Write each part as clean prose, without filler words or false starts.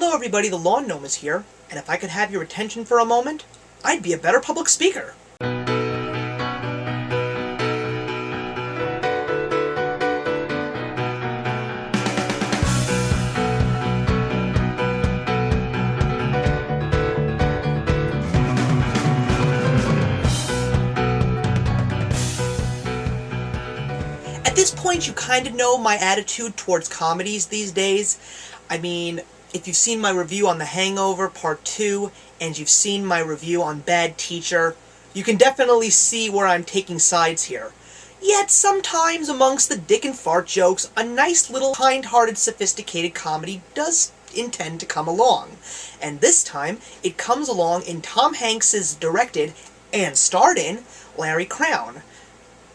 Hello everybody, the Lawn Gnome is here, and if I could have your attention for a moment, I'd be a better public speaker. At this point, you kind of know my attitude towards comedies these days. I mean, if you've seen my review on The Hangover Part 2, and you've seen my review on Bad Teacher, you can definitely see where I'm taking sides here. Yet sometimes amongst the dick and fart jokes, a nice little kind-hearted, sophisticated comedy does intend to come along. And this time, it comes along in Tom Hanks's directed and starred in Larry Crowne.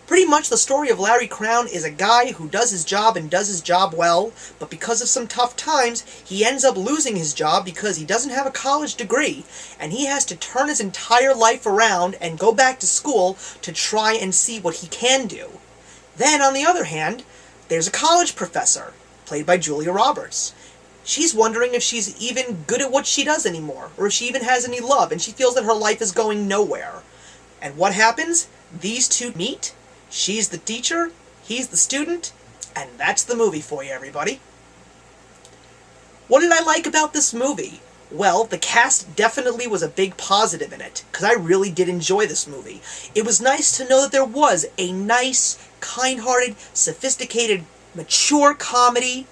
Pretty much the story of Larry Crowne is a guy who does his job and does his job well, but because of some tough times, he ends up losing his job because he doesn't have a college degree, and he has to turn his entire life around and go back to school to try and see what he can do. Then, on the other hand, there's a college professor, played by Julia Roberts. She's wondering if she's even good at what she does anymore, or if she even has any love, and she feels that her life is going nowhere. And what happens? These two meet. She's the teacher, he's the student, and that's the movie for you, everybody. What did I like about this movie? Well, the cast definitely was a big positive in it, because I really did enjoy this movie. It was nice to know that there was a nice, kind-hearted, sophisticated, mature comedy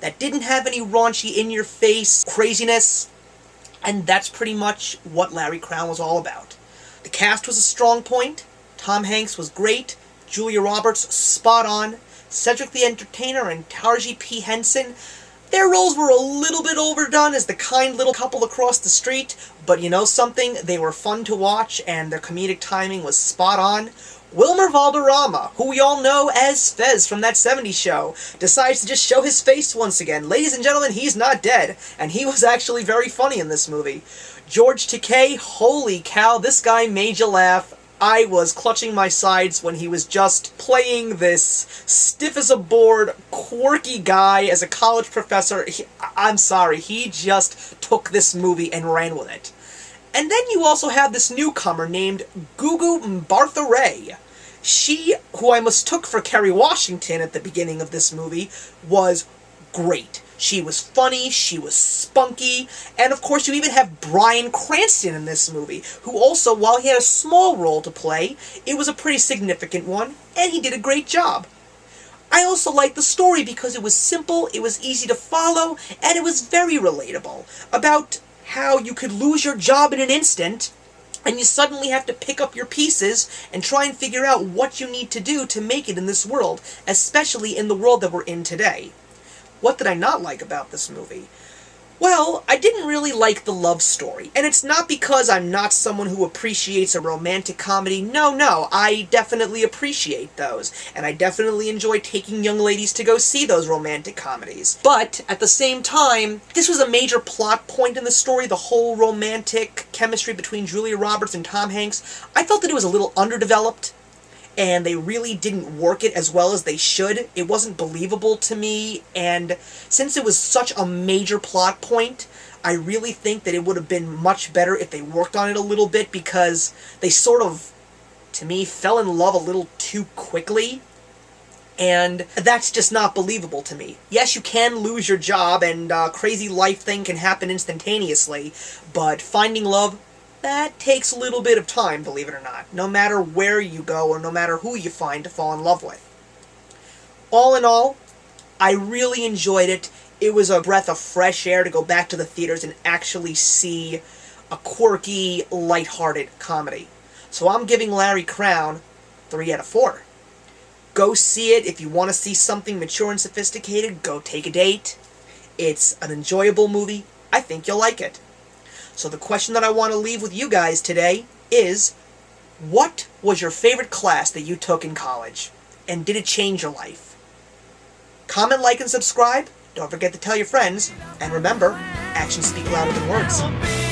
that didn't have any raunchy, in-your-face craziness, and that's pretty much what Larry Crowne was all about. The cast was a strong point, Tom Hanks was great, Julia Roberts, spot on. Cedric the Entertainer and Taraji P. Henson, their roles were a little bit overdone as the kind little couple across the street, but you know something? They were fun to watch and their comedic timing was spot on. Wilmer Valderrama, who we all know as Fez from That 70s Show, decides to just show his face once again. Ladies and gentlemen, he's not dead, and he was actually very funny in this movie. George Takei, holy cow, this guy made you laugh. I was clutching my sides when he was just playing this stiff-as-a-board, quirky guy as a college professor. I'm sorry, he just took this movie and ran with it. And then you also have this newcomer named Gugu Mbatha-Rae. She, who I mistook for Kerry Washington at the beginning of this movie, was great. She was funny, she was spunky, and of course you even have Bryan Cranston in this movie, who also, while he had a small role to play, it was a pretty significant one, and he did a great job. I also liked the story because it was simple, it was easy to follow, and it was very relatable, about how you could lose your job in an instant, and you suddenly have to pick up your pieces and try and figure out what you need to do to make it in this world, especially in the world that we're in today. What did I not like about this movie? Well, I didn't really like the love story. And it's not because I'm not someone who appreciates a romantic comedy. No, I definitely appreciate those. And I definitely enjoy taking young ladies to go see those romantic comedies. But, at the same time, this was a major plot point in the story, the whole romantic chemistry between Julia Roberts and Tom Hanks. I felt that it was a little underdeveloped, and they really didn't work it as well as they should. It wasn't believable to me, and since it was such a major plot point, I really think that it would have been much better if they worked on it a little bit, because they sort of, to me, fell in love a little too quickly, and that's just not believable to me. Yes, you can lose your job, and a crazy life thing can happen instantaneously, but finding love, that takes a little bit of time, believe it or not, no matter where you go or no matter who you find to fall in love with. All in all, I really enjoyed it. It was a breath of fresh air to go back to the theaters and actually see a quirky, lighthearted comedy. So I'm giving Larry Crowne 3 out of 4. Go see it. If you want to see something mature and sophisticated, go take a date. It's an enjoyable movie. I think you'll like it. So the question that I want to leave with you guys today is, what was your favorite class that you took in college? And did it change your life? Comment, like, and subscribe. Don't forget to tell your friends. And remember, actions speak louder than words.